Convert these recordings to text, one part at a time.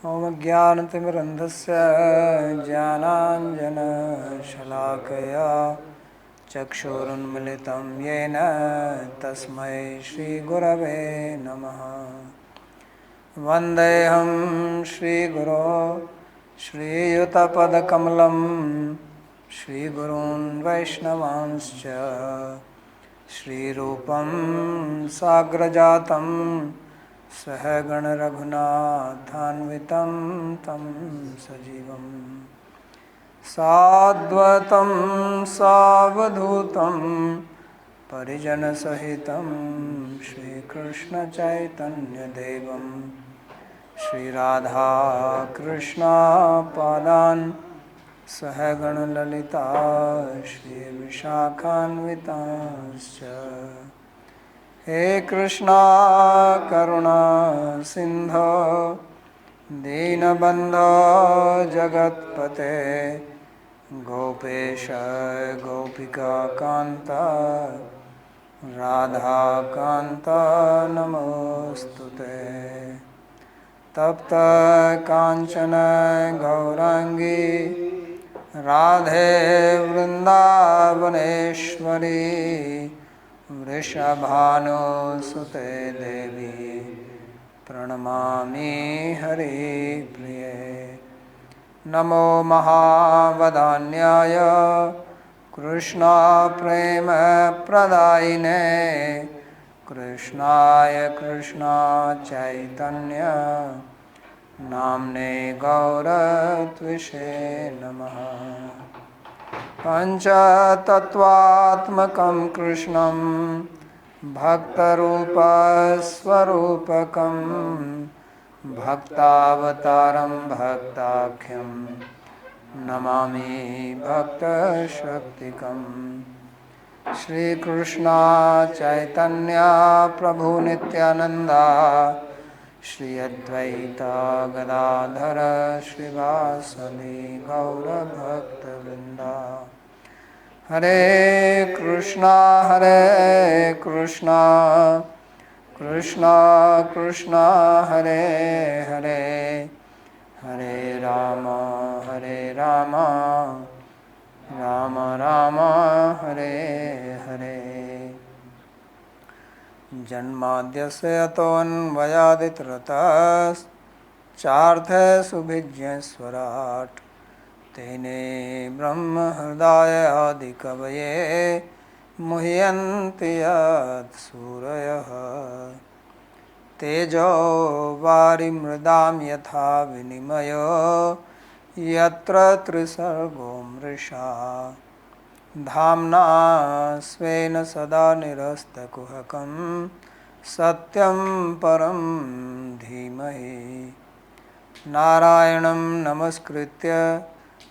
ॐ ज्ञानतिमिरन्धस्य ज्ञानाञ्जनशलाकया चक्षुरुन्मिलितं येन तस्मै श्रीगुरवे नमः। वन्देऽहं श्रीगुरो श्रीयुतपदकमलं श्रीगुरून् वैष्णवांश्च श्रीरूपं साग्रजातं सहगण रघुनाथान्वितं तं सजीवं साद्वतं सावधूतं परिजनसहितं श्रीकृष्णचैतन्यदेवं श्रीराधाकृष्णपादान् सहगण ललिता श्रीविशाखान्वितांश्च। हे कृष्णा करुणा सिंधो दीनबंधो जगत्पते गोपेश गोपिका कांत राधा कांत नमोस्तुते। तप्त कांचन गौरांगी राधे वृंदावनेश्वरी वृषभानुसुते देवी प्रणमामि हरिप्रिये। नमो महावदान्याय कृष्णा प्रेम प्रदायिने कृष्णाय कृष्णा चैतन्य नाम्ने गौरत्विषे नमः। पंचतत्वात्मकं कृष्णं भक्तरूपस्वरूपकं भक्तावतारं भक्ताख्यं नमामि भक्तशक्तिकं। श्रीकृष्ण चैतन्य प्रभु नित्यानंदा श्री अद्वैता गदाधर श्रीवासदि गौरभक्तवृंदा। हरे कृष्णा कृष्णा कृष्णा हरे हरे हरे राम राम राम हरे हरे। जन्माद्यस्य यतोऽन्वयादितरतश्चार्थेषुभिज्ञस्वराट् तेने ब्रह्म हृदय आदिकवये मुह्यन्ति यत्सूरयः। तेजो वारिमृदां यथा विनिमयो यत्र त्रिसर्गो मृषा धाम्ना स्वेन सदा निरस्तकुहकं सत्यं परं धीमहि। नारायणं नमस्कृत्य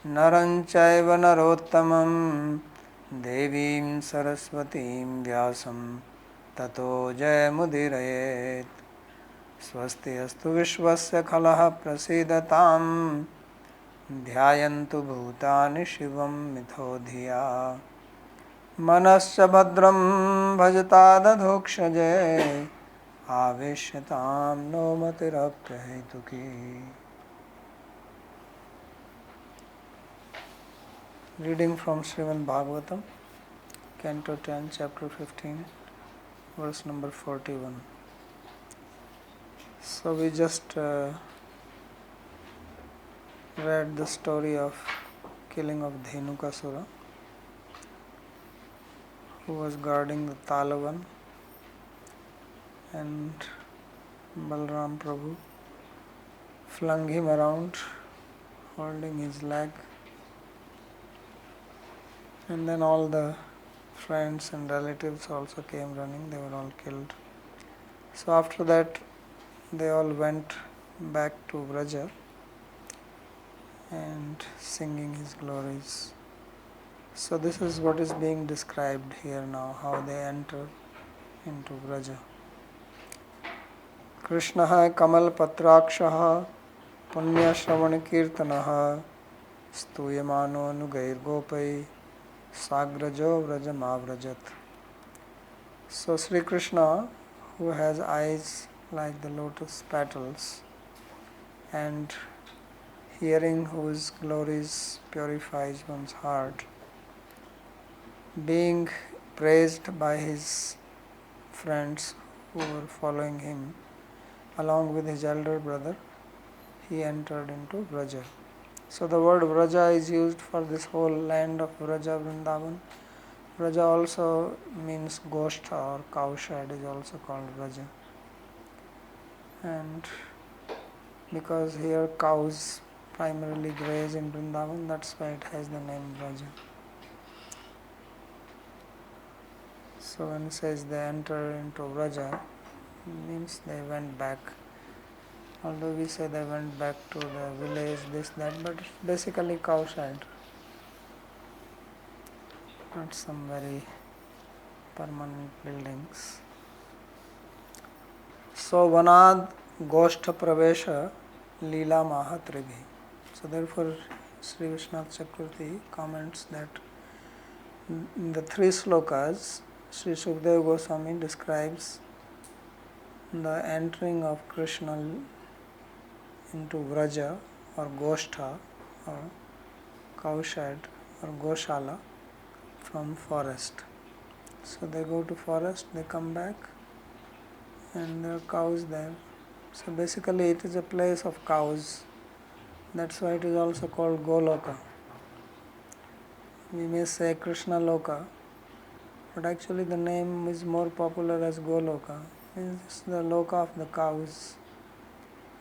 नरं चैव नरोत्तमं देवीं सरस्वतीं व्यासं ततो जयमुदीरयेत्। स्वस्ति अस्तु विश्वस्य खलः प्रसीदतां ध्यायन्तु भूतानि शिवं मिथो धिया। मनश्च भद्रं भजतादधोक्षजे आवेश्यतां no मतिरप्यहेतुकी। Reading from Śrīmad-Bhāgavatam, Canto 10, Chapter 15, verse number 41. So we just read the story of killing of Dhenukasura, who was guarding the Talavan, and Balram Prabhu flung him around, holding his leg, and then all the friends and relatives also came running. They were all killed. So after that, they all went back to Vraja and singing his glories. So this is what is being described here now, how they enter into Vraja. Krishna Kamal Patrakshaha Punya Shravan Kirtanaha Stuyamano Nugair Gopai Sagrajo Vrajamavrajat. So Sri Krishna, who has eyes like the lotus petals and hearing whose glories purifies one's heart. Being praised by his friends who were following him, along with his elder brother, he entered into Vraja. So the word Vraja is used for this whole land of Vraja, Vrindavan. Vraja also means Goshtha or cowshed is also called Vraja. And because here cows primarily graze in Vrindavan, that's why it has the name Vraja. So when it says they enter into Vraja, it means they went back. Although we say they went back to the village, this, that, but it's basically cowshed. Not some very permanent buildings. So Vanad Goshtha Pravesha Leela Mahatribhi. So therefore Sri Vishnath Chakravarti comments that in the three slokas Sri Sukadeva Goswami describes the entering of Krishna into Vraja or Goshtha or cowshed or Goshala from forest. So they go to forest, they come back and there are cows there. So basically it is a place of cows. That's why it is also called Goloka. We may say Krishna Loka, but actually the name is more popular as Goloka. It's the Loka of the cows.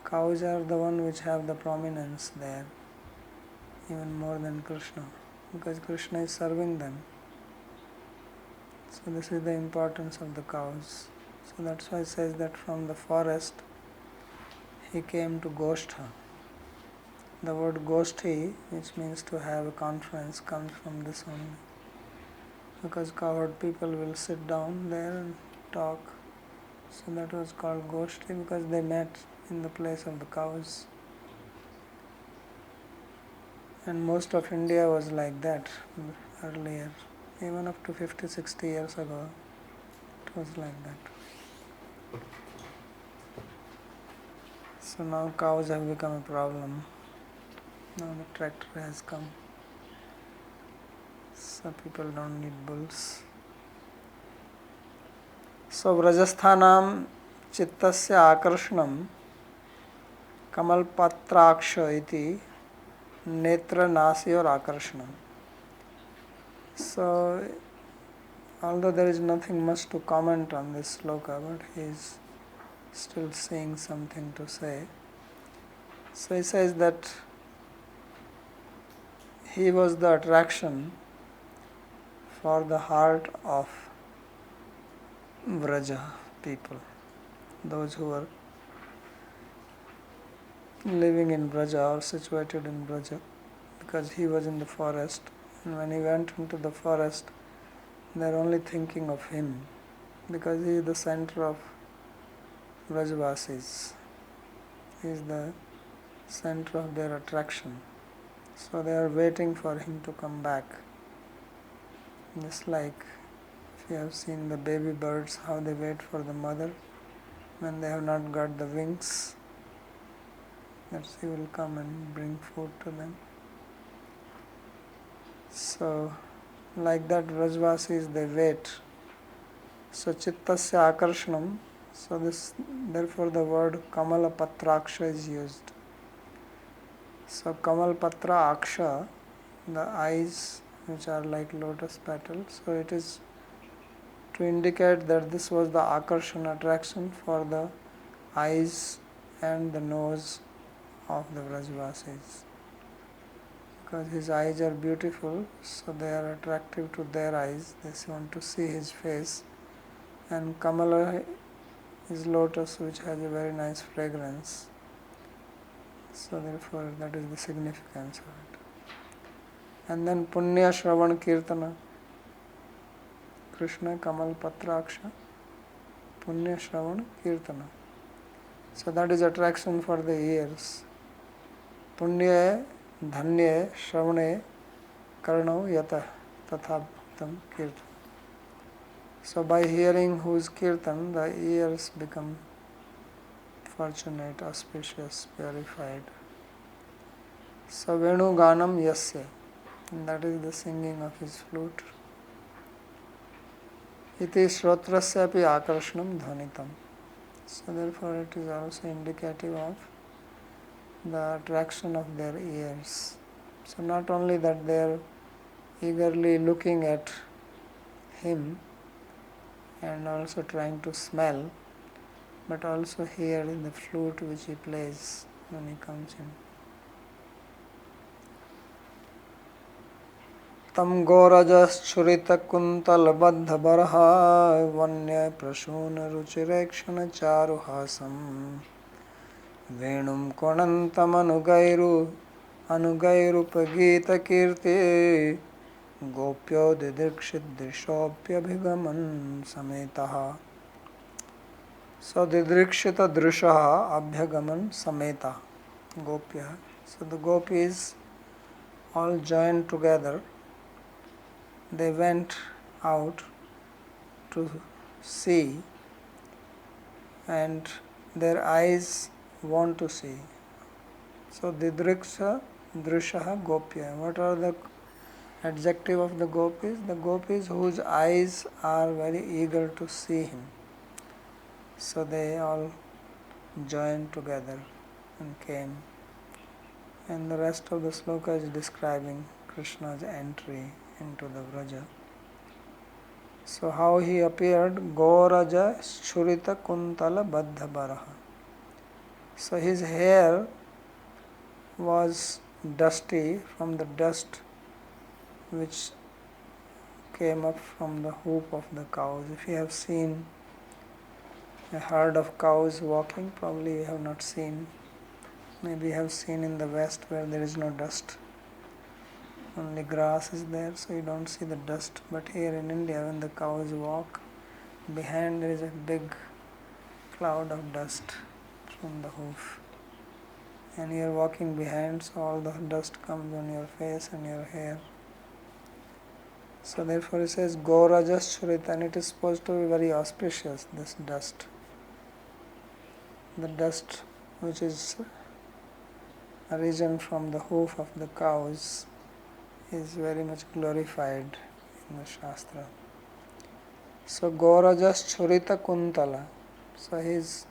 Cows are the one which have the prominence there, even more than Krishna, because Krishna is serving them. So this is the importance of the cows. So that's why it says that from the forest he came to Goshtha. The word Goshti, which means to have a conference, comes from this only. Because cowherd people will sit down there and talk. So that was called Goshti because they met in the place of the cows. And most of India was like that earlier. Even up to 50-60 years ago, it was like that. So now cows have become a problem. Now the tractor has come. So people don't need bulls. So Vrajasthanam Chittasya Akarshanam Kamalpatraksha iti Netra Nasyor Akarshanam. So although there is nothing much to comment on this sloka, but he is still saying something to say. So he says that he was the attraction for the heart of Vraja people, those who were living in Vraja or situated in Vraja, because he was in the forest, and when he went into the forest, they are only thinking of him, because he is the center of Vrajavasis. He is the center of their attraction. So they are waiting for him to come back. Just like if you have seen the baby birds, how they wait for the mother when they have not got the wings, that she will come and bring food to them. So like that Vrajavasis, they wait. So Chittasya Akarshanam, so this, therefore the word Kamala Patraksha is used. So Kamal Patra Aksha, the eyes which are like lotus petals, so it is to indicate that this was the Akarshan attraction for the eyes and the nose of the Vrajavasis. Because his eyes are beautiful, so they are attractive to their eyes, they want to see his face. And Kamala is lotus, which has a very nice fragrance. So therefore that is the significance of it. And then Punya Shravan Kirtana, Krishna Kamal Patraksha, Punya Shravan Kirtana. So that is attraction for the ears. Punya Dhanya Shravane Karnau Yata Tathabhaktam Kirtan. So by hearing whose Kirtan, the ears become fortunate, auspicious, purified. So Venu Ganam Yasya, and that is the singing of his flute. Iti Shrotrasya api Akarshanam Dhvanitam. So therefore it is also indicative of the attraction of their ears. So not only that they are eagerly looking at him and also trying to smell, but also hear in the flute which he plays when he comes in. Tam gorajashurita kuntal baddha barha vanya prashuna ruchirekshana charuhasam venum konantam anugairupagita kirti gopyo didrikshit drishopyabhigaman sametaha. So didrikshita drishaha abhyagaman sameta gopya. So the gopis all joined together. They went out to see, and their eyes want to see. So didriksha drishaha gopya. What are the adjective of the gopis? The gopis whose eyes are very eager to see him. So they all joined together and came. And the rest of the sloka is describing Krishna's entry into the Vraja. So how he appeared? Goraja Shurita Kuntala Baddha Baraha. So his hair was dusty from the dust which came up from the hoof of the cows. If you have seen a herd of cows walking, probably you have not seen. Maybe you have seen in the West where there is no dust. Only grass is there, so you don't see the dust. But here in India, when the cows walk, behind there is a big cloud of dust from the hoof. And you are walking behind, so all the dust comes on your face and your hair. So therefore it says Gorajas Shurita, and it is supposed to be very auspicious, this dust. The dust which is arisen from the hoof of the cows is very much glorified in the Shastra. So Gorajas Churita Kuntala. So his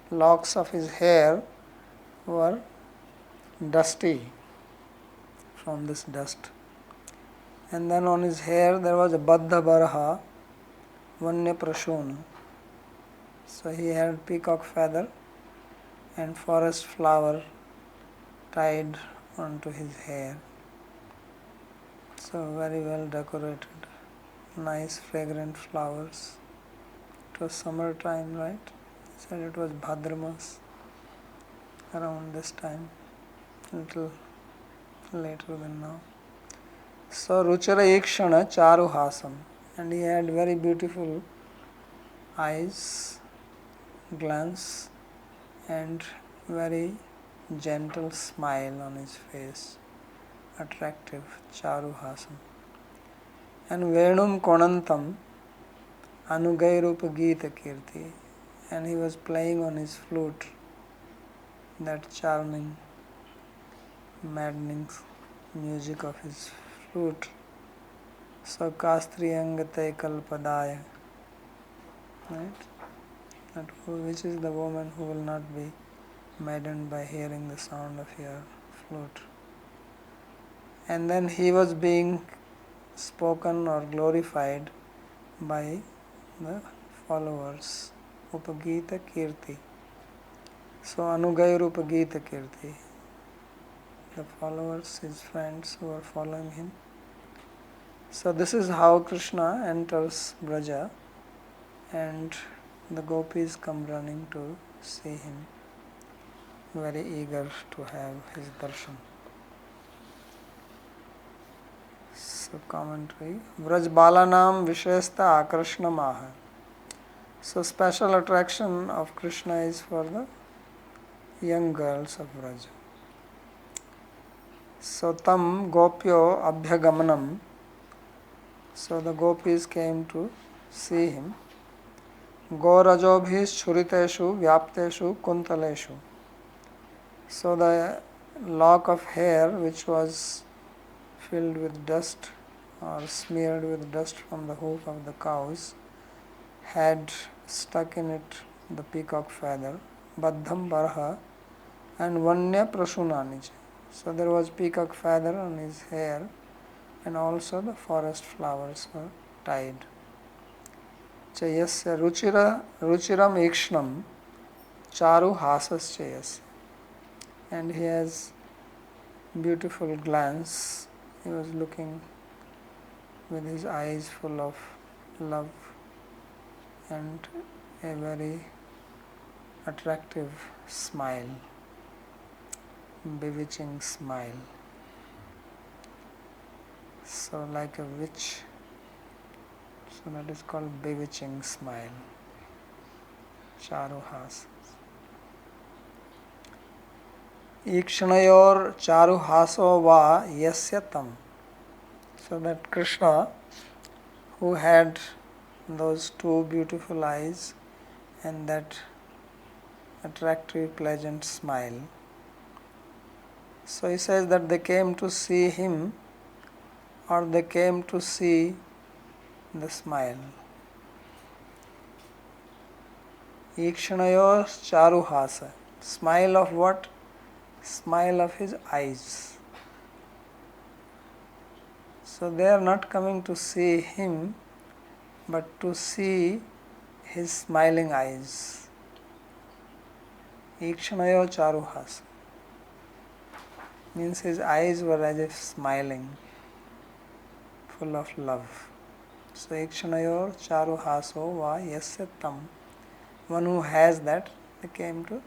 locks of his hair were dusty from this dust. And then on his hair there was a Baddha Baraha, Vanya Prashuna. So he had peacock feather and forest flower tied onto his hair. So very well decorated, nice fragrant flowers. It was summer time, right? He said it was Bhadramas around this time, little later than now. So Ruchara Ikshana Charu Hasam, and he had very beautiful eyes, glance, and very gentle smile on his face. Attractive, Charu Hasam. And Venum Konantam Anugairupa Gita Kirti, and he was playing on his flute that charming, maddening music of his flute. So Kastriyangate Kalpadaya, right? That which is the woman who will not be maddened by hearing the sound of your flute. And then he was being spoken or glorified by the followers. Upagita Kirti. So Anugairu Upagita Kirti. The followers, his friends who are following him. So this is how Krishna enters Braja, and the gopis come running to see him, very eager to have his darshan. So commentary, Vraj Balanam Vishesta Akarshna Maha. So special attraction of Krishna is for the young girls of Vraj. So Tam Gopyo Abhyagamanam. So the gopis came to see him. Gorajobhi Churiteshu Vyapteshu Kuntaleshu. So the lock of hair which was filled with dust or smeared with dust from the hoof of the cows had stuck in it the peacock feather, Baddham Barha and Vanya Prasunanij. So there was peacock feather on his hair and also the forest flowers were tied. Chayasya Ruchiram Ikshnam Charu Hasas Chayasya. And he has beautiful glance. He was looking with his eyes full of love and a very attractive smile, bewitching smile. So like a witch, so that is called bewitching smile. Charuhas. Ikshanayor charuhaso va yasyatam. So that Krishna, who had those two beautiful eyes and that attractive, pleasant smile. So he says that they came to see him or they came to see the smile. Ikshanayor charuhasa. Smile of what? Smile of his eyes. So they are not coming to see him, but to see his smiling eyes. Ikshanayo charuhas means his eyes were as if smiling, full of love. So Ikshanayor charuhaso va yasyatam. One who has that, they came to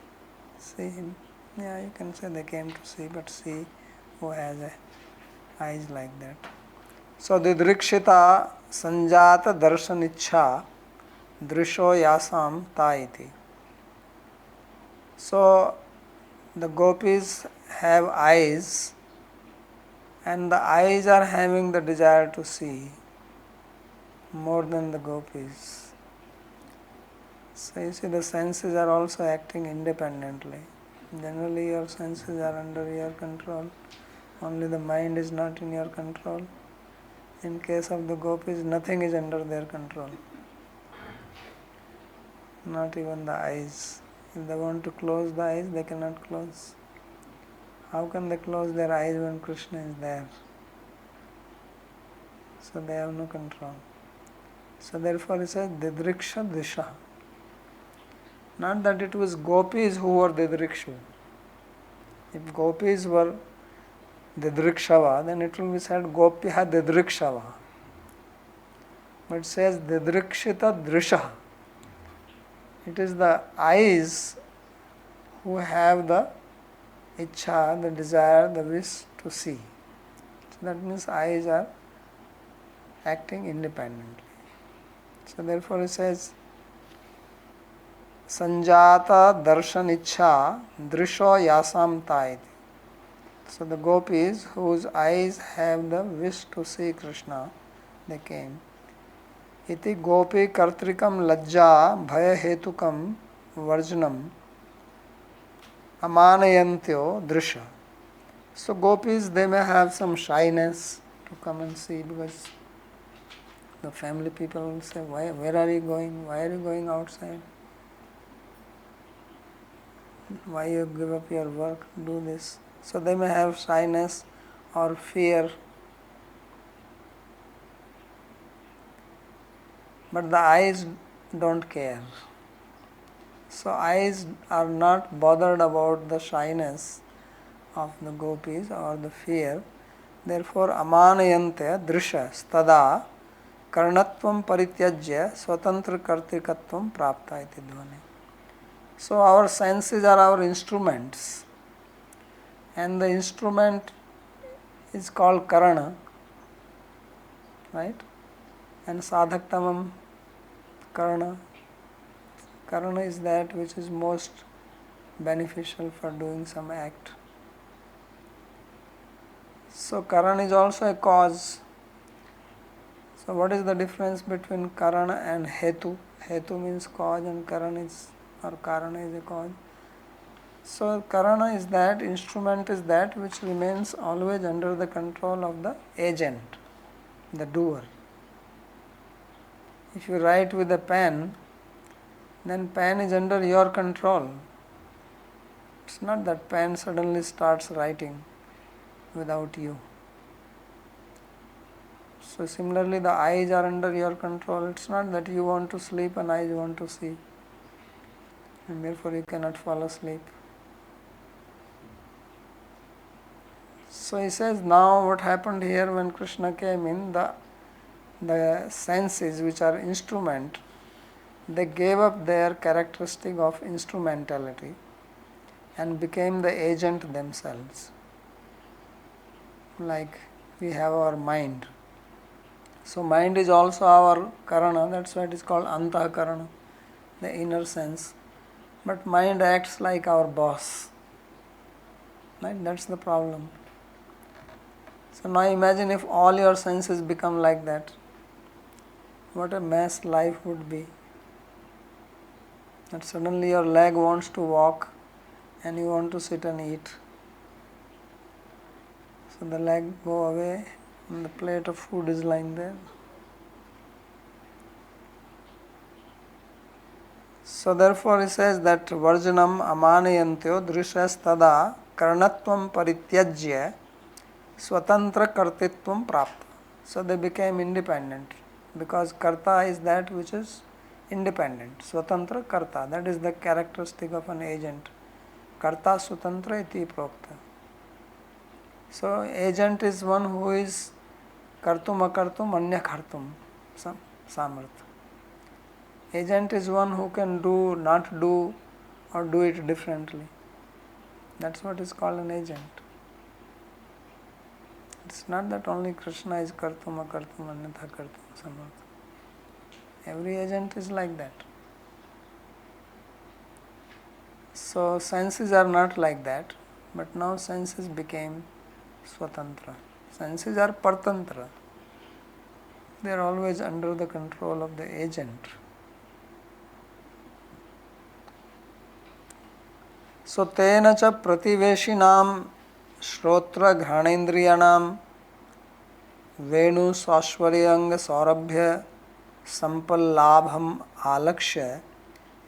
see him. Yeah, you can say they came to see, but see who has eyes like that. So didrikshita sanjata darshanichha drisho yasam taiti. So the gopis have eyes and the eyes are having the desire to see more than the gopis. So you see the senses are also acting independently. Generally your senses are under your control. Only the mind is not in your control. In case of the gopis, nothing is under their control. Not even the eyes. If they want to close the eyes, they cannot close. How can they close their eyes when Krishna is there? So they have no control. So therefore it says Didriksha Disha. Not that it was gopis who were Didrikshu. If gopis were Didrikshava, then it will be said Gopyaha Didrikshava. But it says Didrikshita Drisha. It is the eyes who have the ichha, the desire, the wish to see. So that means eyes are acting independently. So therefore it says Sanjata darshan ichha drisho yasam taiti. So the gopis whose eyes have the wish to see Krishna, they came. Iti gopi kartrikam lajja bhaya hetukam varjanam amanayantyo drisha. So gopis, they may have some shyness to come and see because the family people will say, where are you going? Why are you going outside? Why you give up your work, do this? So they may have shyness or fear. But the eyes don't care. So eyes are not bothered about the shyness of the gopis or the fear. Therefore, amanayante drisha stada karnatvam parityajya swatantra kartikatvam prapta iti dhvani. So our senses are our instruments. And the instrument is called karana, right? And sadhaktamam karana. Karana is that which is most beneficial for doing some act. So karana is also a cause. So what is the difference between karana and hetu? Hetu means cause and Karana is a cause. So Karana is that, instrument is that which remains always under the control of the agent, the doer. If you write with a pen, then pen is under your control. It's not that pen suddenly starts writing without you. So similarly, the eyes are under your control. It's not that you want to sleep and eyes want to see, and therefore you cannot fall asleep. So he says, now what happened here when Krishna came in, the senses which are instrument, they gave up their characteristic of instrumentality and became the agent themselves. Like we have our mind. So mind is also our karana, that's why it is called antah-karana, the inner sense. But mind acts like our boss. Right? That's the problem. So now imagine if all your senses become like that. What a mess life would be. That suddenly your leg wants to walk and you want to sit and eat. So the leg go away and the plate of food is lying there. So therefore he says that varjanam amanayantyo drishas tada karanatvam parityajya swatantra kartitvam prapta. So they became independent because karta is that which is independent. Swatantra karta, that is the characteristic of an agent. Karta swatantra iti prokta. So agent is one who is kartum akartum anya kartum samartha. Agent is one who can do, not do, or do it differently. That's what is called an agent. It's not that only Krishna is kartum akartum anyatha kartum samartha. Every agent is like that. So senses are not like that, but now senses became swatantra. Senses are partantra. They are always under the control of the agent. So tena cha prativeshinam shrotra ghanendriyanam venu swashwaryanga saurabhya sampallabham alakshya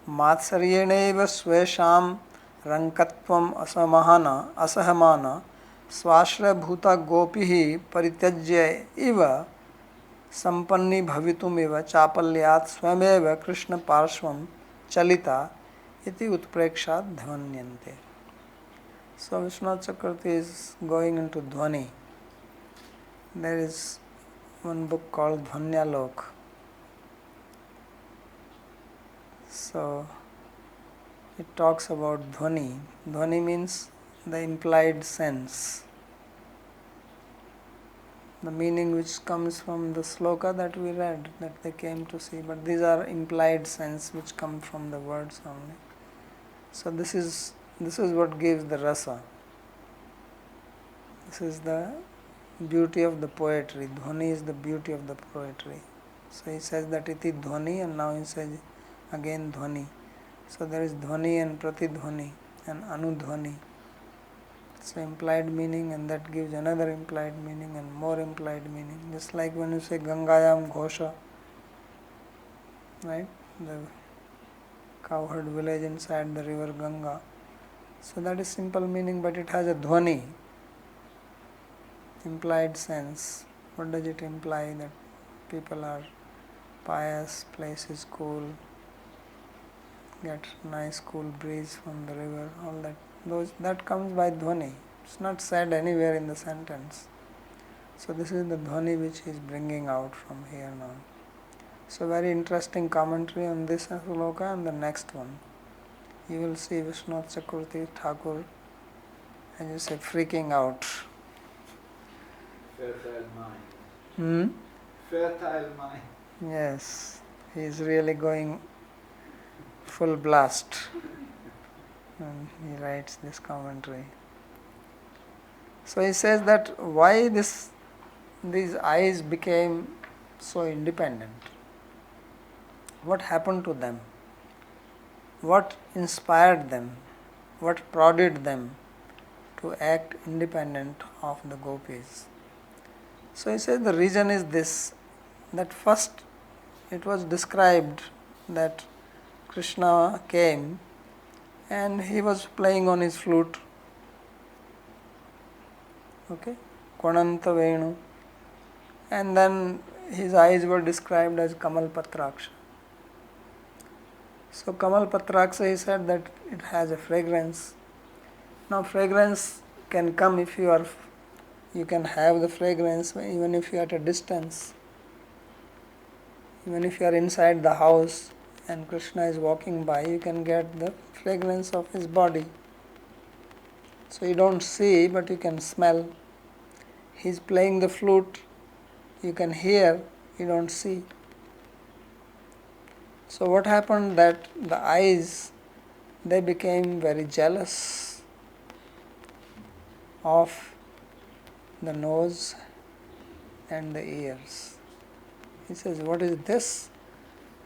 matsaryena svesham rankatvam asahamana swashra bhuta gopihi parityajya iva sampanni bhavitum eva chapalyat swameva krishna parshvam chalita iti utprekshat dhvanyante. So Vishwanath Chakravarti is going into dhvani. There is one book called Dhvanyalok. So it talks about dhvani. Dhvani means the implied sense. The meaning which comes from the sloka that we read, that they came to see, but these are implied sense which come from the words only. So this is what gives the rasa. This is the beauty of the poetry. Dhvani is the beauty of the poetry. So he says that iti dhvani, and now he says again dhvani. So there is dhvani and pratidhvani and anudhvani. So implied meaning, and that gives another implied meaning and more implied meaning. Just like when you say Gangayam Ghosha, right? The cowherd village inside the river Ganga. So that is simple meaning, but it has a dhvani, implied sense. What does it imply? That people are pious, place is cool, get nice cool breeze from the river, all that. That comes by dhvani. It's not said anywhere in the sentence. So this is the dhvani which he is bringing out from here now. So very interesting commentary on this sloka and the next one. You will see Vishwanath Chakravarti Thakur, as you say, freaking out. Fertile mind. Fertile mind. Yes, he is really going full blast. And he writes this commentary. So he says that why these eyes became so independent. what happened to them? What inspired them? What prodded them to act independent of the gopis? So he says the reason is this, that first it was described that Krishna came and he was playing on his flute, okay, Kvananta Venu, and then his eyes were described as Kamal Patraksha. So Kamal Patraksha, he said that it has a fragrance. Now fragrance can come if you can have the fragrance even if you are at a distance. Even if you are inside the house and Krishna is walking by, you can get the fragrance of his body. So you don't see, but you can smell. He's playing the flute, you can hear, you don't see. So what happened that the eyes, they became very jealous of the nose and the ears. He says, what is this?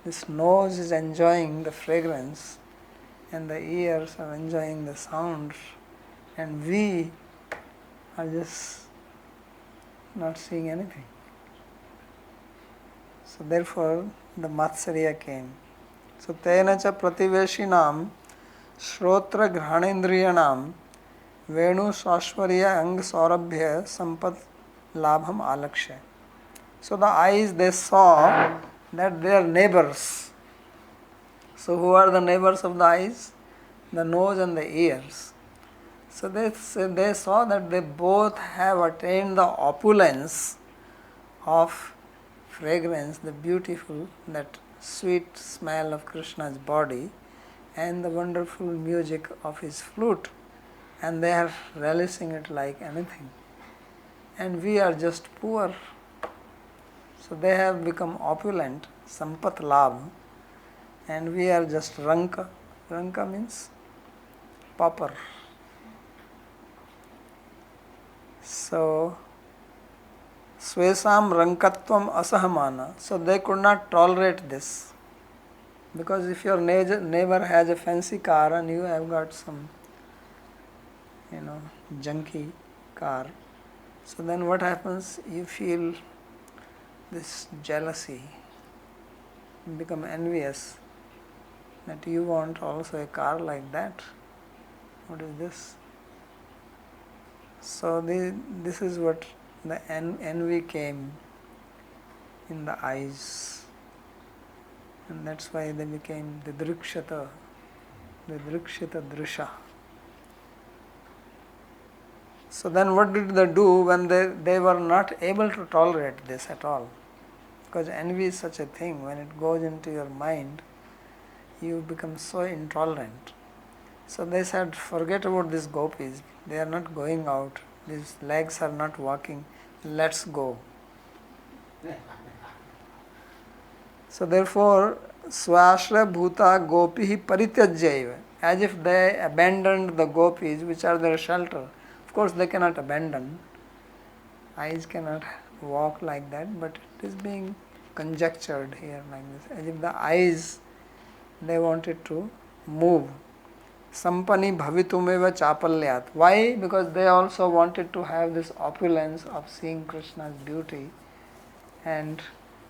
This nose is enjoying the fragrance and the ears are enjoying the sound, and we are just not seeing anything. So therefore the Matsarya came. So tena cha prativeshinam shrotra granendriyanam venu sashvarya ang saurabhya sampat labham alaksha. So the eyes, they saw that they are neighbors. So who are the neighbors of the eyes? The nose and the ears. So they saw that they both have attained the opulence of fragrance, the beautiful, that sweet smell of Krishna's body and the wonderful music of his flute, and they are relishing it like anything. And we are just poor. So they have become opulent, sampat labh, and we are just ranka. Ranka means pauper. So swesam rankatvam asahamana. So they could not tolerate this. Because if your neighbor has a fancy car and you have got some, junky car, so then what happens? You feel this jealousy, you become envious that you want also a car like that. What is this? So this is what the envy came in the eyes, and that's why they became the drikshata drisha. So then what did they do when they were not able to tolerate this at all? Because envy is such a thing, when it goes into your mind, you become so intolerant. So they said, forget about these gopis, they are not going out, these legs are not walking, let's go. So therefore, swashra bhuta gopi parityajyaiva, as if they abandoned the gopis which are their shelter. Of course they cannot abandon, eyes cannot walk like that, but it is being conjectured here like this, as if the eyes, they wanted to move. Sampani bhavitumeva chapalyat. Why? Because they also wanted to have this opulence of seeing Krishna's beauty, and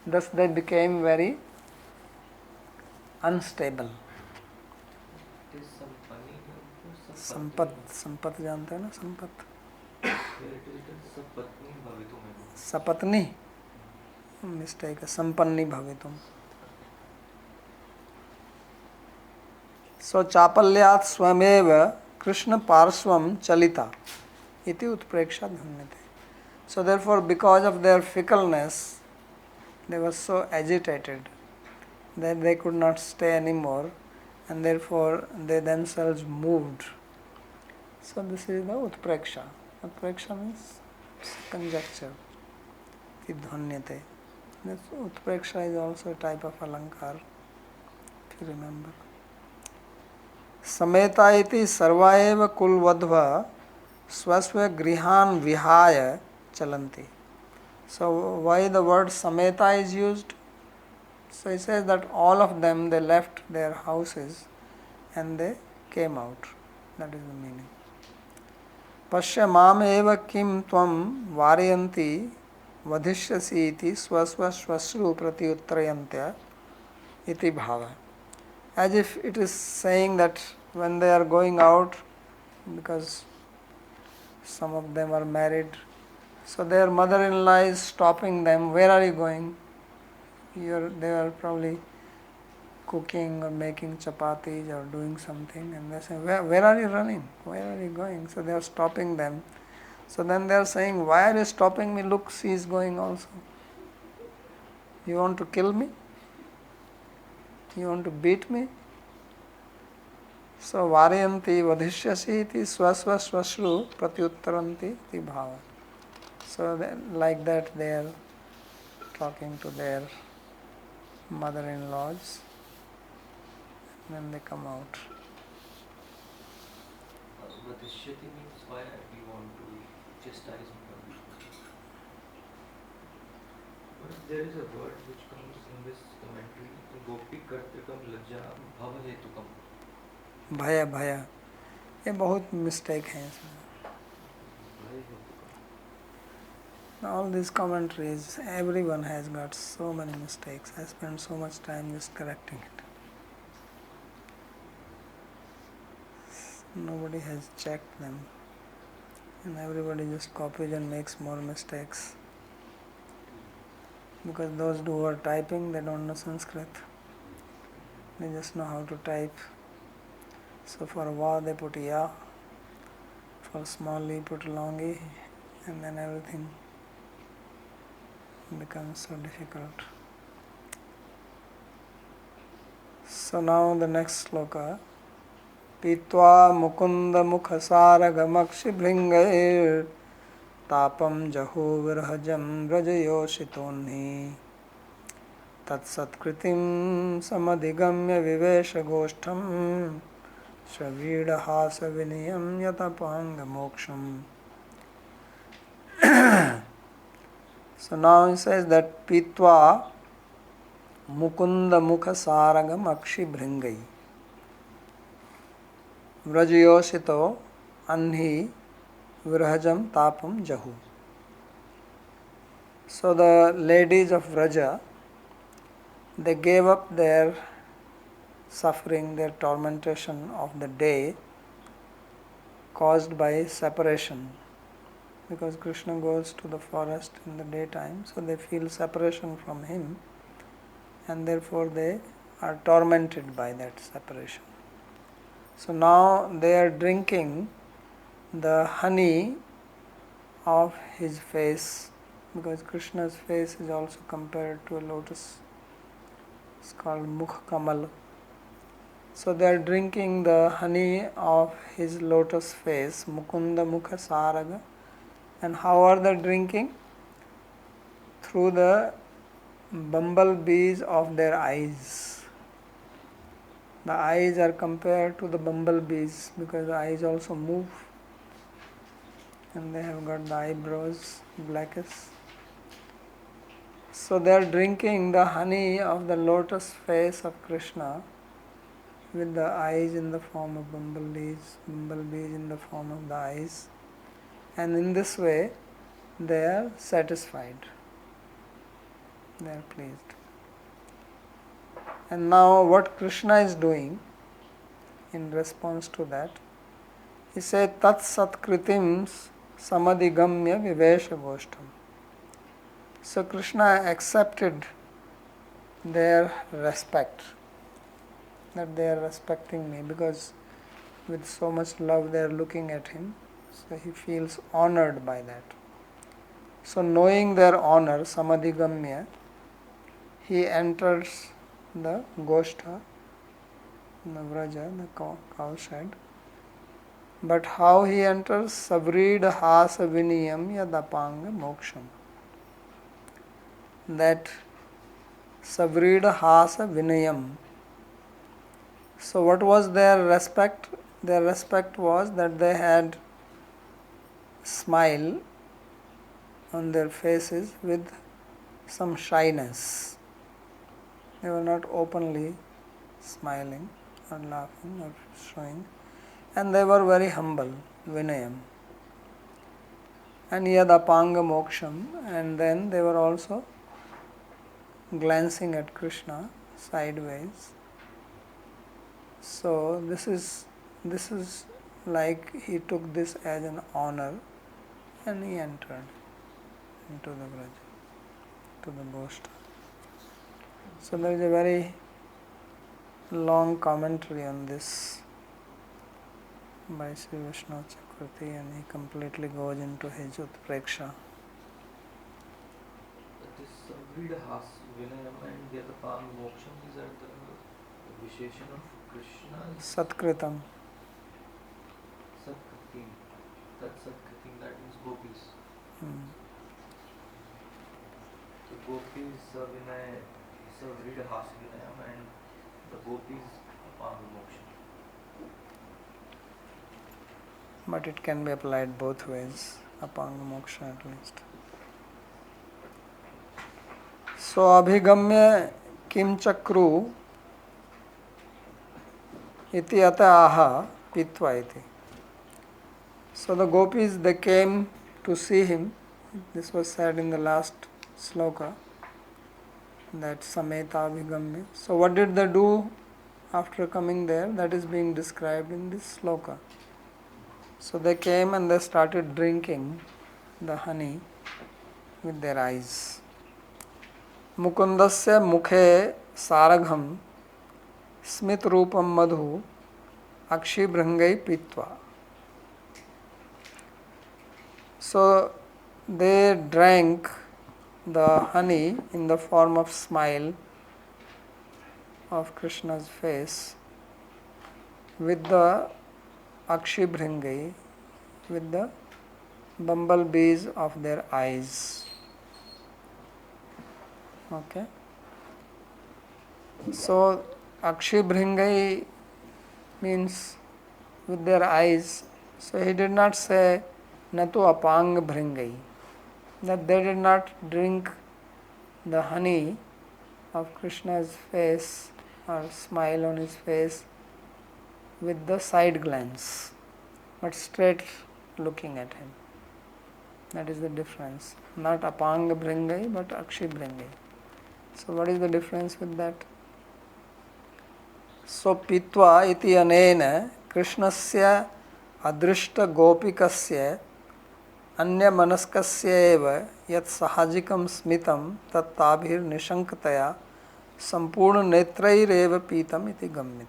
thus they became very unstable. Sampat जानते हैं ना? Sampat सपत्नी mistake है, संपन्नी भवितुम. सो चापल्यात् स्वमेव कृष्ण पार्श्वम चलिता इति उत्प्रेक्षा ध्वन्यते. So therefore, because of their fickleness, they were so agitated that they could not stay anymore, and therefore they themselves moved. So this is the utpreksha. Utpreksha means conjecture. Dhanyate. This utpreksha is also a type of alankar, if you remember. Sameta iti sarvaeva kulvadva swasva grihan vihaya chalanti. So why the word sameta is used? So he says that all of them, they left their houses and they came out. That is the meaning. Pasya mam eva kim tvam variyanti vadhishyasi iti swasvasvasru pratyuttrayantya iti bhava. As if it is saying that when they are going out, because some of them are married, so their mother-in-law is stopping them. Where are you going? They are probably cooking or making chapatis or doing something, and they say, where are you running? Where are you going? So they are stopping them. So then they are saying, why are you stopping me? Look, she is going also. You want to kill me? You want to beat me? So variyanti vadhishyasi iti swasvasvasru pratyuttaranti iti bhava. So like that they are talking to their mother-in-laws. Then they come out. Vadhishyati means why we want to chastise him. But there is a word which comes in this commentary, Gopi kartikam lajja bhavahetukam. भया भया, ये बहुत mistake है इसमें. All these commentaries, everyone has got so many mistakes. I spent so much time just correcting it. Nobody has checked them, and everybody just copies and makes more mistakes. Because those who are typing, they don't know Sanskrit. They just know how to type. So for va they put ya, for small e put long e, and then everything becomes so difficult. So now the next sloka. Pitva mukunda mukhasaragamakshi bhringair tapam jaho virhajam vrajayoshitonni tatsat-kritim samadigamya vivesha goshtham shravīdahāsa viniyam yatapanga moksham. So now he says that Pitva mukunda mukha saragam akshi bhringai vrajayosito anhi virhajam tapam jahu. So the ladies of Vraja, they gave up their suffering, their tormentation of the day caused by separation. Because Krishna goes to the forest in the daytime, so they feel separation from him, and therefore they are tormented by that separation. So now they are drinking the honey of his face, because Krishna's face is also compared to a lotus. It's called Mukh Kamal. So they are drinking the honey of his lotus face, Mukunda Mukha Saraga. And how are they drinking? Through the bumblebees of their eyes. The eyes are compared to the bumblebees because the eyes also move, and they have got the eyebrows blackish. So they are drinking the honey of the lotus face of Krishna with the eyes in the form of bumblebees in the form of the eyes, and in this way they are satisfied, they are pleased. And now what Krishna is doing in response to that, he said tat satkritim samadigamya vivesha goshtam. So Krishna accepted their respect, that they are respecting me, because with so much love they are looking at him, so he feels honored by that. So knowing their honor, samadigamya, he enters the Goshtha, the Vraja, the cowshed. But how he enters? Savrīda hāsa viniyam yadapanga moksham. That Savrīda hāsa vinayam. So what was their respect? Their respect was that they had smile on their faces with some shyness. They were not openly smiling or laughing or showing. And they were very humble, Vinayam. And Yadapanga Moksham. And then they were also glancing at Krishna sideways. So this is like he took this as an honor and he entered into the Braja, to the Goshta. So there is a very long commentary on this by Sri Vishnu Chakravarti, and he completely goes into his Utpreksha. This Vidahas, Vinayam and Yatapam Moksham, these are the Visheshan of Krishna. Satkritam. Satkritim. That Satkritim, that means gopis. So gopis Vinay, so Vidahas Vinayam and the gopis Apam Moksham. But it can be applied both ways, Apanga Moksha at least. So Abhigamya Kim Chakru iti ata aha pitva iti. So the gopis, they came to see him. This was said in the last sloka, that Sameta Abhigamya. So what did they do after coming there? That is being described in this sloka. So they came and they started drinking the honey with their eyes. Mukundasya mukhe saragham smit rupam madhu akshi bhrangai pitva. So they drank the honey in the form of smile of Krishna's face with the Akshi Bhringai, with the bumblebees of their eyes. Okay. So Akshi Bhringai means with their eyes. So he did not say Natu Apang Bhringai, that they did not drink the honey of Krishna's face or smile on his face with the side glance, but straight looking at him. That is the difference. Not Apanga Bhringai, but Akshi Bhringai. So what is the difference with that? So Pitva iti anena Krishnasya adrishta gopikasya anya manaskasya eva yat sahajikam smitam tat tabhir nishankataya sampurna netraireva pitam iti gammite.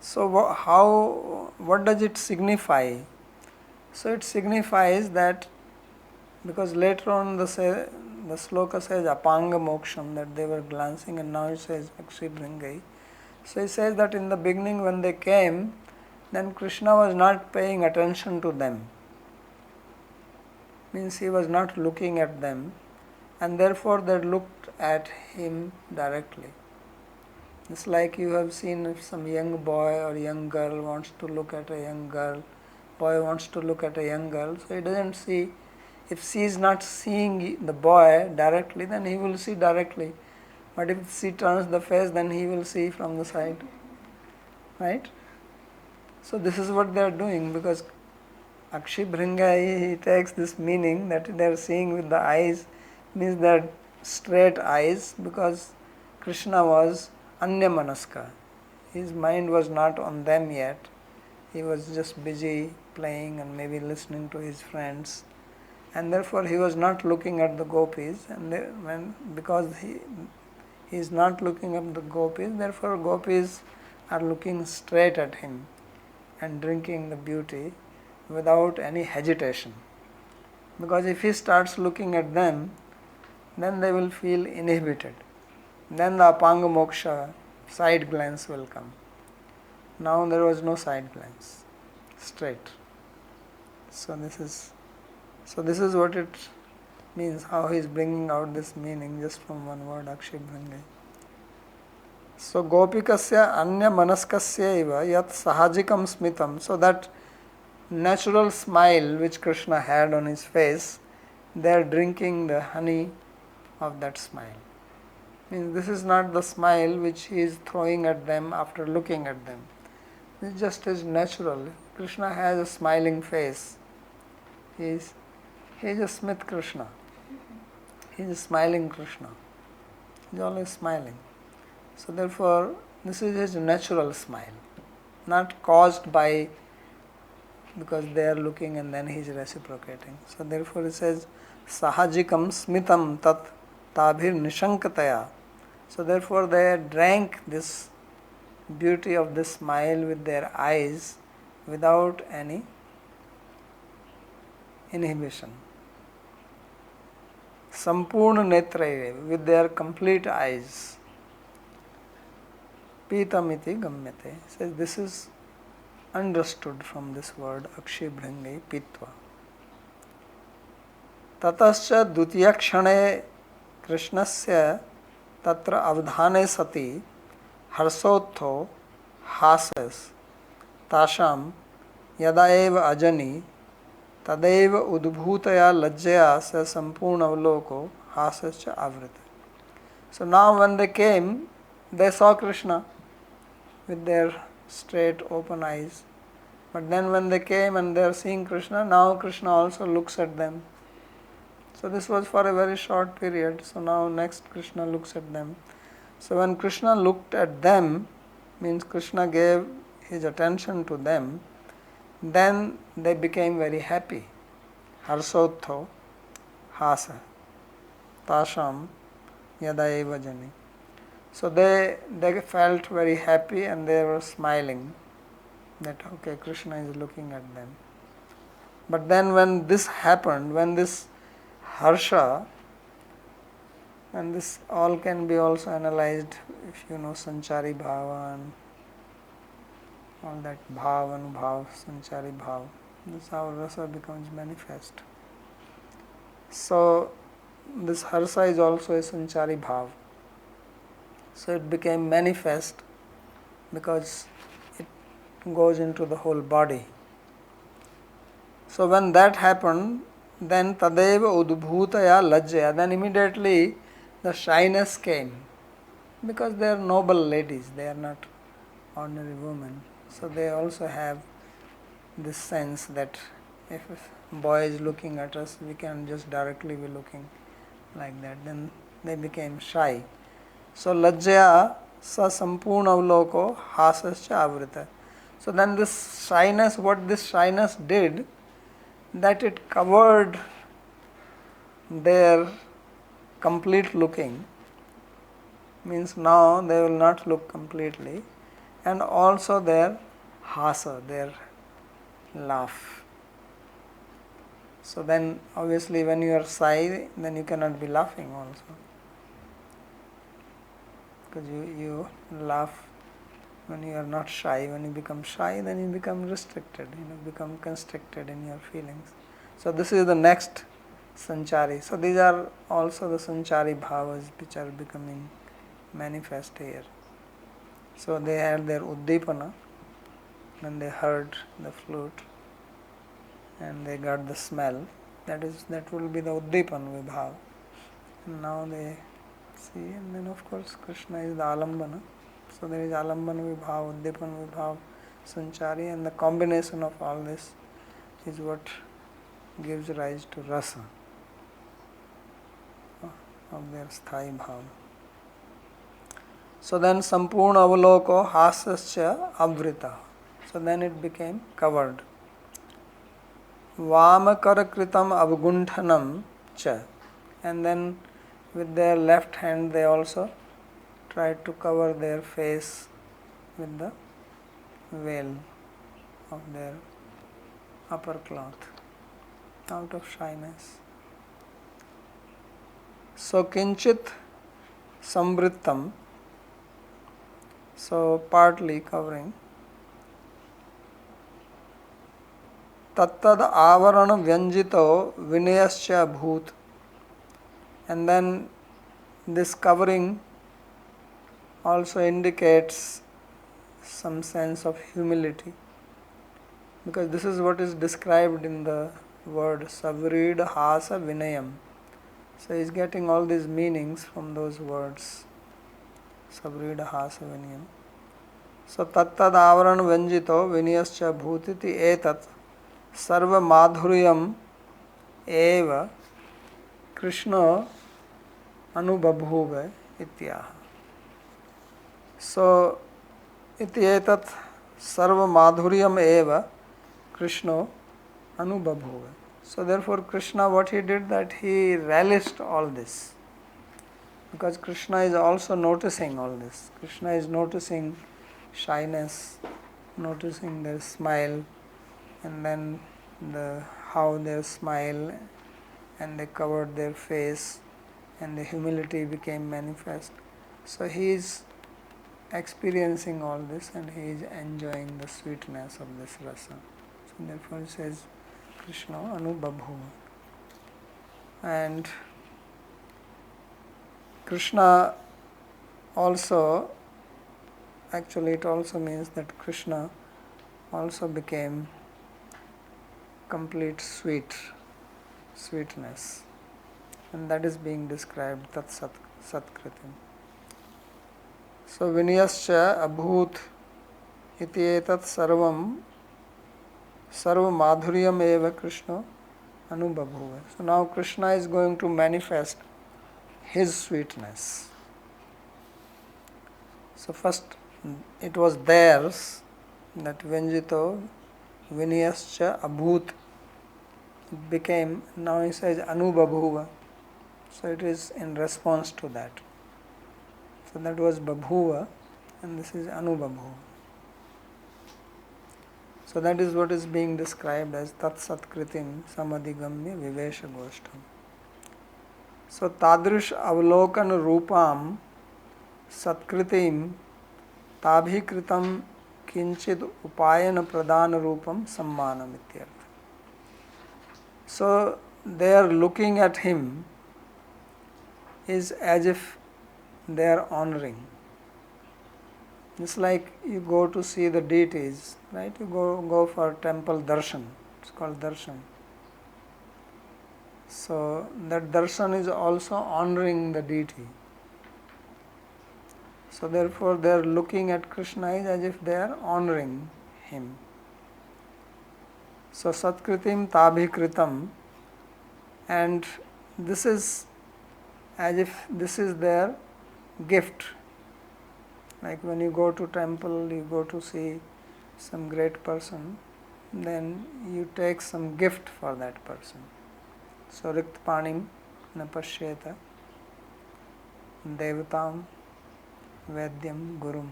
So what does it signify? So it signifies that, because later on the sloka says Apanga Moksham, that they were glancing, and now it says Akshi Bhringai. So it says that in the beginning when they came, then Krishna was not paying attention to them. Means he was not looking at them, and therefore they looked at him directly. It's like you have seen if some young boy or young girl wants to look at a young girl, boy wants to look at a young girl, so he doesn't see. If she is not seeing the boy directly, then he will see directly. But if she turns the face, then he will see from the side. Right? So this is what they are doing, because Akshi Bhringai, he takes this meaning that they are seeing with the eyes, means that straight eyes, because Krishna was Anya Manaska. His mind was not on them yet. He was just busy playing and maybe listening to his friends. And therefore he was not looking at the gopis, and because he is not looking at the gopis, therefore gopis are looking straight at him and drinking the beauty without any hesitation. Because if he starts looking at them, then they will feel inhibited. Then the Apanga Moksha, side glance will come. Now there was no side glance, straight. So this is what it means, how he is bringing out this meaning just from one word, Akshi Bhringai. So Gopikasya Anya Manaskasya eva yat sahajikam smitam. So that natural smile which Krishna had on his face, they are drinking the honey of that smile. Means this is not the smile which he is throwing at them after looking at them. It just is natural. Krishna has a smiling face. He is a Smith Krishna. He is a smiling Krishna. He is always smiling. So therefore, this is his natural smile, not caused by because they are looking and then he is reciprocating. So therefore it says, Sahajikam smitam tat tabhir nishankataya. So therefore they drank this beauty of this smile with their eyes without any inhibition. Sampurna netraive, with their complete eyes. Pitamiti gamyate. Says this is understood from this word akshibhringai pitva. Tatascha dutiyakshane krishnasya tatra avdhane sati harsotho hasas tasham yada eva ajani tadeva udbhutaya lajjaya sa sampurna avloko hasascha avrita. So now when they came, they saw Krishna with their straight open eyes. But then when they came and they are seeing Krishna, now Krishna also looks at them. So this was for a very short period. So now next Krishna looks at them. So when Krishna looked at them, means Krishna gave his attention to them, then they became very happy. Harsotho hasa tasham yadaeva jani. So they felt very happy and they were smiling that okay, Krishna is looking at them. But then when this happened, when this harsha, and this all can be also analyzed if you know sanchari bhava and all that bhav, anubhav, sanchari bhav. This is how rasa becomes manifest. So this harsha is also a sanchari bhav. So it became manifest because it goes into the whole body. So when that happened, then tadeva udbhutaya lajjaya, then immediately the shyness came. Because they are noble ladies, they are not ordinary women. So they also have this sense that if a boy is looking at us, we can just directly be looking like that. Then they became shy. So lajjaya sa sampurna avloko hasascha avrita. So then this shyness, what this shyness did, that it covered their complete looking. Means now they will not look completely, and also their hasa, their laugh. So then obviously when you are shy, then you cannot be laughing also. Because you laugh when you are not shy. When you become shy, then you become restricted, become constricted in your feelings. So this is the next sanchari. So these are also the sanchari bhavas which are becoming manifest here. So they had their uddipana when they heard the flute and they got the smell. That will be the uddipana vibhav. And now they see, and then of course Krishna is the alambana. So there is alambana vibhav, uddipana vibhav, sanchari, and the combination of all this is what gives rise to rasa of their sthai bhav. So then sampurna avaloko hasascha avrita. So then it became covered. Vamakara kritam avgunthanam cha. And then with their left hand they also tried to cover their face with the veil of their upper cloth out of shyness. So kinchit samvrittam, so partly covering. Tattad avarana vyanjito vinayascha bhoot. And then this covering also indicates some sense of humility, because this is what is described in the word savrid hasa vinayam. So he is getting all these meanings from those words Savrida Hasa Vinayam. So Tattad Avaran Vanjito Vinayascha Bhutiti Etat Sarva Madhuryam Eva Krishna Anubabhuve Ityaha. So iti etat sarva madhuryam eva Krishna anubabhuva. So therefore Krishna, what he did, that he relished all this, because Krishna is also noticing all this. Krishna is noticing shyness, noticing their smile, and then how they smile and they covered their face and the humility became manifest. So he is experiencing all this and he is enjoying the sweetness of this rasa. So therefore he says Krishna Anubabhuva. And Krishna also, actually it also means that Krishna also became complete sweetness, and that is being described tat satkritim. So vinayascha abhut iti etat sarva madhuryam eva Krishna anubabhuva. So now Krishna is going to manifest his sweetness. So first it was theirs, that Vanjito vinayascha abhut, it became, now he says anubabhuva. So it is in response to that. So that was babhuva and this is anubabhuva. So that is what is being described as tat satkritim samadhigamya vivesha goshtam. So tadrish avlokan rupam satkritim tabhikritam kinchid upayana pradana rupam sammanam ityartha. So they are looking at him is as if they are honoring. It's like you go to see the deities, right? You go for temple darshan. It's called darshan. So that darshan is also honoring the deity. So therefore they are looking at Krishna as if they are honoring him. So satkritim tabhikritam, and this is as if this is their gift. Like when you go to temple, you go to see some great person, then you take some gift for that person. So rikt panim na pashyeta devatam vedyam gurum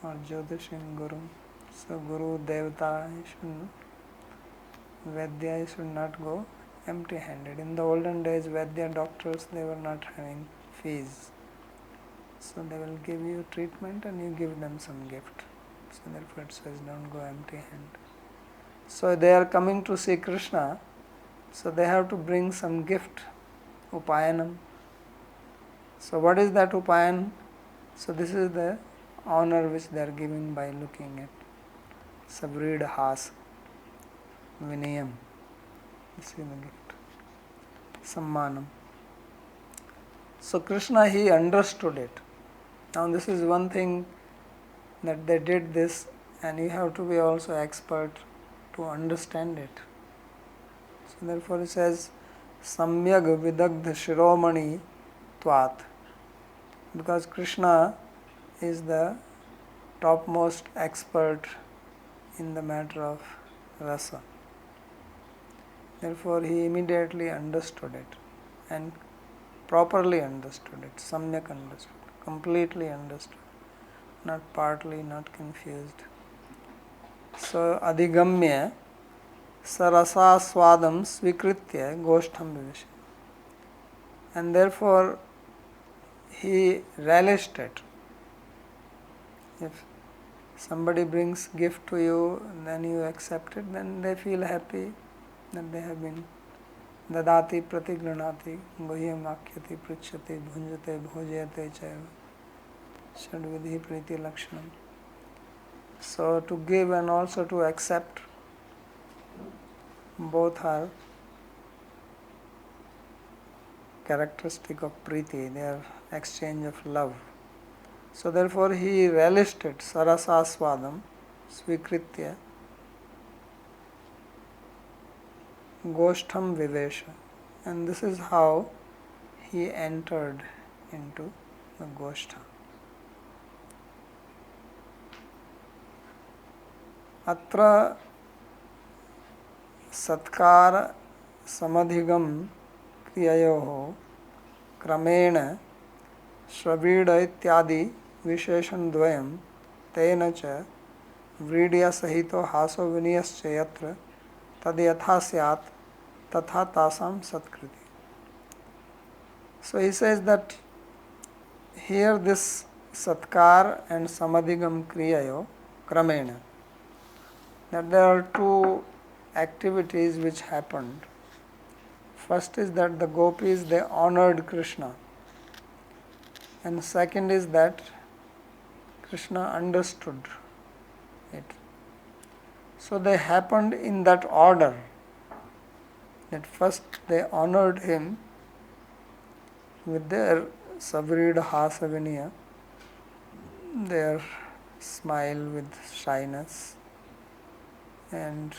or jyotishim gurum. So guru, devata, Vedya should not go empty handed. In the olden days, Vedya doctors, they were not having fees. So they will give you treatment and you give them some gift. So therefore it says don't go empty handed. So they are coming to see Krishna, so they have to bring some gift, upayanam. So what is that upayan? So this is the honor which they are giving by looking at Savrida Hasa Vinayam. This is the gift. Sammanam. So Krishna, he understood it. Now this is one thing that they did this, and you have to be also expert to understand it. So therefore he says Samyag Vidagdha Shiromani Tvat, because Krishna is the topmost expert in the matter of rasa. Therefore he immediately understood it and properly understood it, samyak understood, completely understood, not partly, not confused. So adhigamya sarasa swadam svikritya goshtham vivishya, and therefore he relished it. If somebody brings gift to you, then you accept it, then they feel happy that they have been dadati pratigranati guhyam akyati pritchati bhunjate bhojayate chaiva shadvidhi priti lakshanam. So to give and also to accept, both are characteristic of priti, they are exchange of love. So therefore he relished it, sarasaswadam, svikritya, goshtham vivesha. And this is how he entered into the goshtha. Atra satkara samadhigam kriyayoho क्रमेण श्रवीड इत्यादि विशेषण द्वयम तेन च व्रीड्य सहितो हासो विनयश्च यत्र तद यथा स्यात् तथा तासाम सत्कृति. So he says that here this satkar and samadhigam kriyayo kramena, that there are two activities which happened. First is that the gopis, they honored Krishna, and second is that Krishna understood it. So they happened in that order, that first they honored him with their savrid hasavinaya, their smile with shyness, and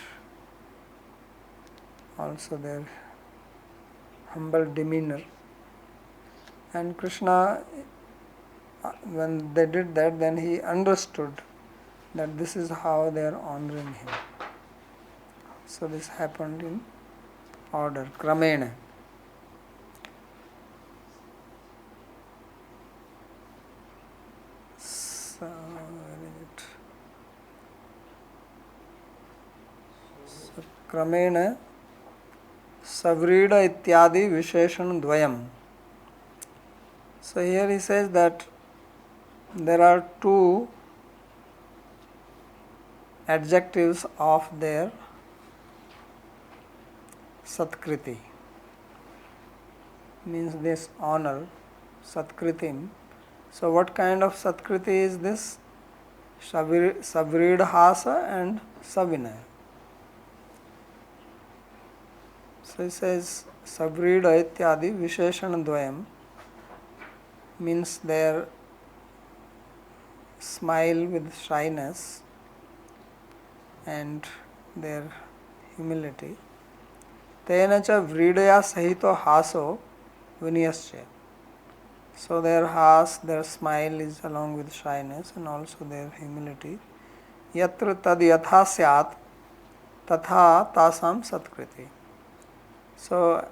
also their humble demeanor. And Krishna, when they did that, then he understood that this is how they are honoring him. So this happened in order, kramena. So, where is it? So, kramena savrida ityadi visheshan dvayam. So here he says that there are two adjectives of their satkriti, means this honor, satkritim. So what kind of satkriti is this? Savridhasa and savinaya. So he says savrida ityadi visheshan dvayam means their smile with shyness and their humility. Tena cha vridaya sahito haso vinayasya. So their has, their smile is along with shyness and also their humility. Yatra tad yatha syat tatha tasam satkriti. So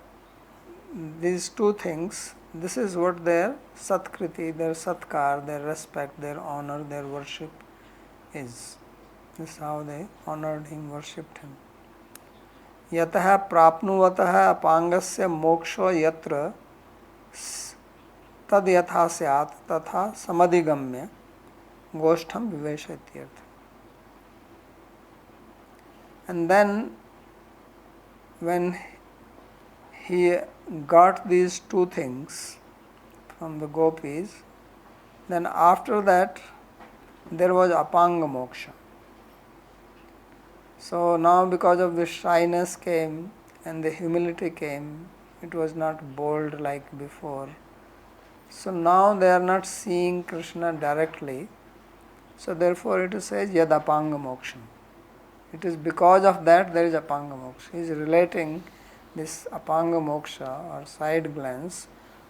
these two things, this is what their satkriti, their satkar, their respect, their honor, their worship is. This is how they honored him, worshipped him. Yataha prapnuvataha apangasya moksho yatra tad yatha syat tatha samadhigamya goshtham vivesha ityartha. And then when he got these two things from the gopis, then after that there was apanga moksha. So now because of the shyness came and the humility came, it was not bold like before. So now they are not seeing Krishna directly. So therefore it says yad apanga moksha. It is because of that there is apanga moksha. He is relating this apanga moksha or side glance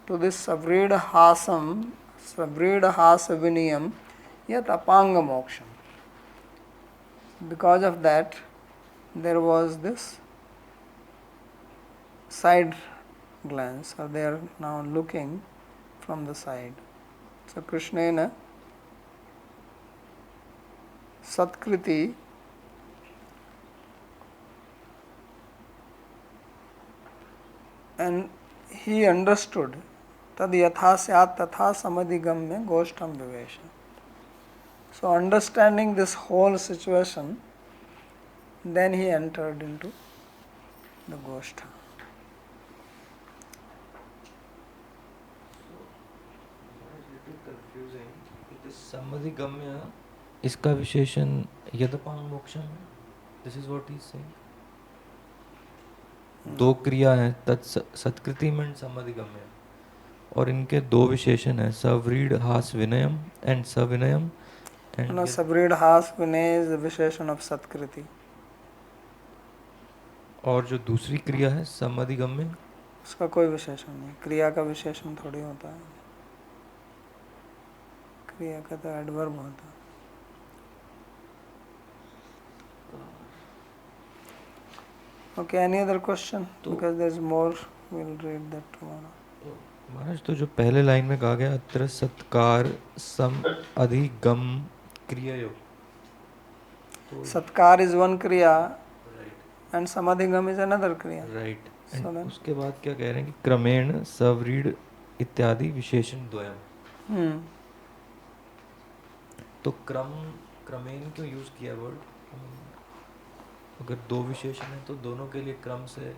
to this savrida hasam, savrida hasaviniyam, yet apanga moksha. Because of that, there was this side glance, or they are now looking from the side. So Krishnena Satkriti and he understood tad yatha syat tatha samadhigamya goshtham vivesha. So understanding this whole situation, then he entered into the goshtha. Confusing. This samadhigamya, इसका विशेषण यदपांग मोक्ष में. This is what he is saying. दो क्रिया है तत् सत्कृति में समाधिगम्य. और इनके दो विशेषण हैं, सव्रीड हास विनयम एंड सविनयम and No, Sabrid Has Vinay is the Visheshan of Satkriti. और जो दूसरी क्रिया है समधिगम्य, उसका कोई विशेषण नहीं, क्रिया का विशेषण थोड़ी होता है, क्रिया का तो एडवर्ब होता है. Okay, any other question? Because there's more, we'll read that tomorrow. महाराज तो जो पहले लाइन में कहा गया अत्र सत्कार सम अधिगम क्रियायो, तो Satkar is one kriya and Samadhigam is another kriya. Right. So then, उसके बाद क्या कह रहे हैं कि क्रमेण सव्रीड इत्यादि विशेषण द्वयम. तो क्रमेण क्यों यूज किया वर्ड? अगर दो विशेषण है तो दोनों के लिए क्रम से.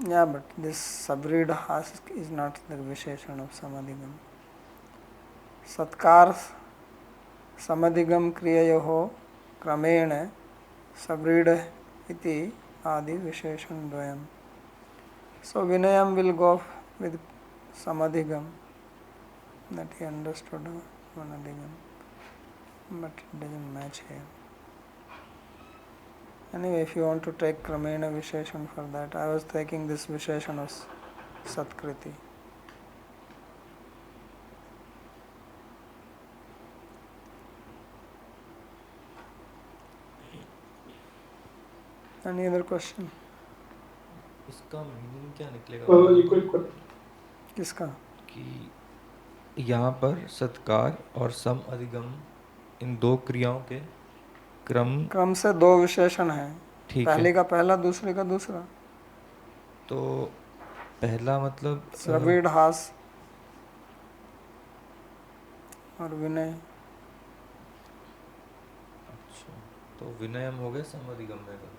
yeah, but this Sabrid Has is not the Visheshan of Samadhigam. Satkar Samadhigam Kriyayoho Kramena Sabrid iti adi Visheshan Dvayam. So Vinayam will go with Samadhigam, that he understood Vanadhigam, but it doesn't match here. Anyway, if you want to take Kramena Visheshan for that, I was taking this Visheshan of Satkriti. Any other question? इसका meaning क्या निकलेगा? किसका? कि यहाँ पर सत्कार और सम अधिगम इन दो क्रियाओं के क्रम से दो विशेषण हैं. ठीक पहले है. का पहला, दूसरे का दूसरा. तो पहला मतलब सव्रीड हास और विनय. अच्छा, तो विनयम हो गया समधिगम्य का.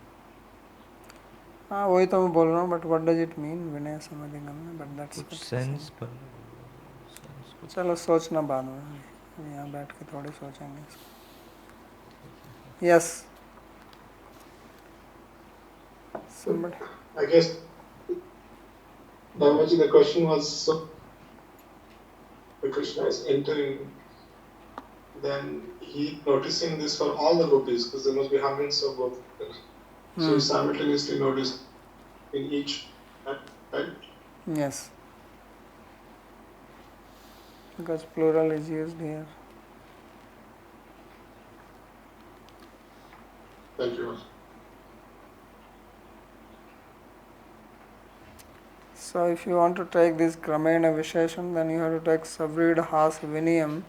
हाँ, वही तो मैं बोल रहा हूँ, but what does it mean विनय समधिगम्य? बट दैट्स कुछ सेंस पर. चलो सोचना बाद में, यहाँ बैठ के थोड़ी सोचेंगे. Yes, somebody. I guess, Dharmaji, the question was, so Krishna is entering, then he noticing this for all the gopis, because there must be hundreds of gopis. So he simultaneously noticed in each, right? Yes. Because plural is used here. Thank you. So if you want to take this Kramena Visheshan, then you have to take Savrid Has Vinayam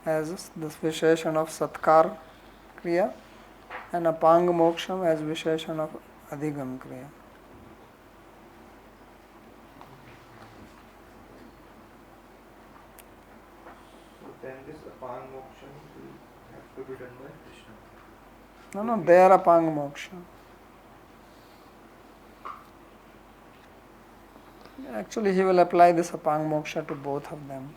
as this Visheshan of Satkar Kriya and Apang Moksham as Visheshan of Adhigam Kriya. So then this apang moksham will have to be done by Krishna. No, they are Apang Moksha. Actually, he will apply this Apang Moksha to both of them.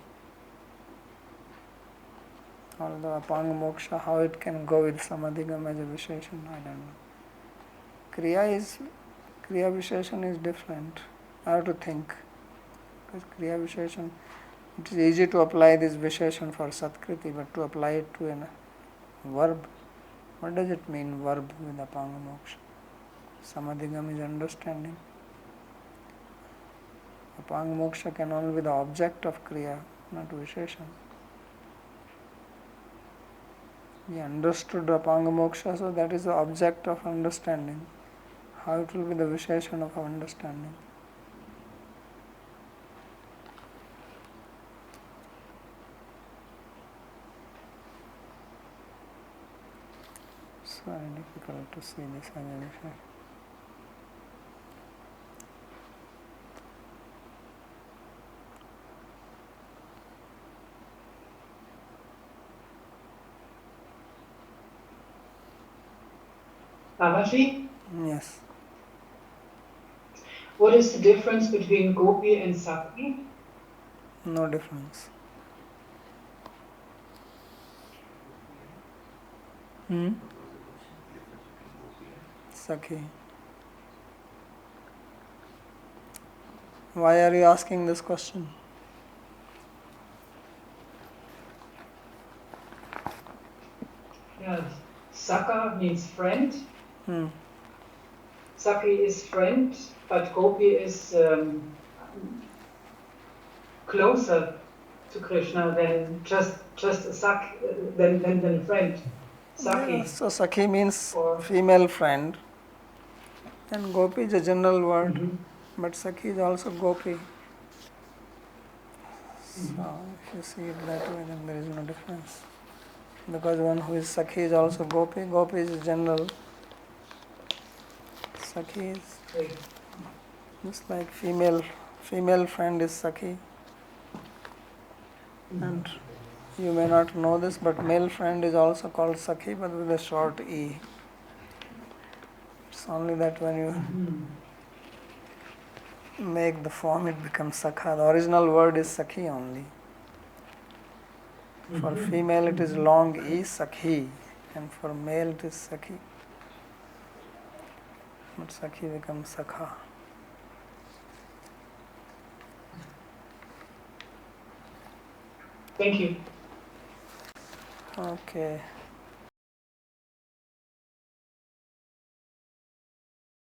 Although Apang Moksha, how it can go with Samadhigam as a Visheshan, I don't know. Kriya Visheshan is different. I have to think. Because Kriya Visheshan, it is easy to apply this Visheshan for Satkriti, but to apply it to a verb, what does it mean, verb with Apang Moksha? Samadhigam is understanding. Apang Moksha can only be the object of Kriya, not Visheshan. He understood Apang Moksha, so that is the object of understanding. How it will be the Visheshan of understanding? It's very difficult to see this as a Visheshan. Babaji, Yes. what is the difference between Gopi and Sakti? No difference. Sakhi. Why are you asking this question? Yeah, Saka means friend. Hmm. Saki is friend, but Gopi is closer to Krishna than just a than a friend. Saki. Yeah, so Sakhi means Or female friend, and Gopi is a general word, Mhm. but Sakhi is also Gopi. So if you see it that way, then there is no difference. Because one who is Sakhi is also Gopi. Gopi is general. Sakhi is okay. just like female friend is Sakhi. And you may not know this, but male friend is also called Sakhi, but with a short E. It's only that when you make the form, it becomes Sakha. The original word is Sakhi only. For female, it is long E, Sakhi, and for male, it is Sakhi. But Sakhi becomes Sakha. Thank you. Okay.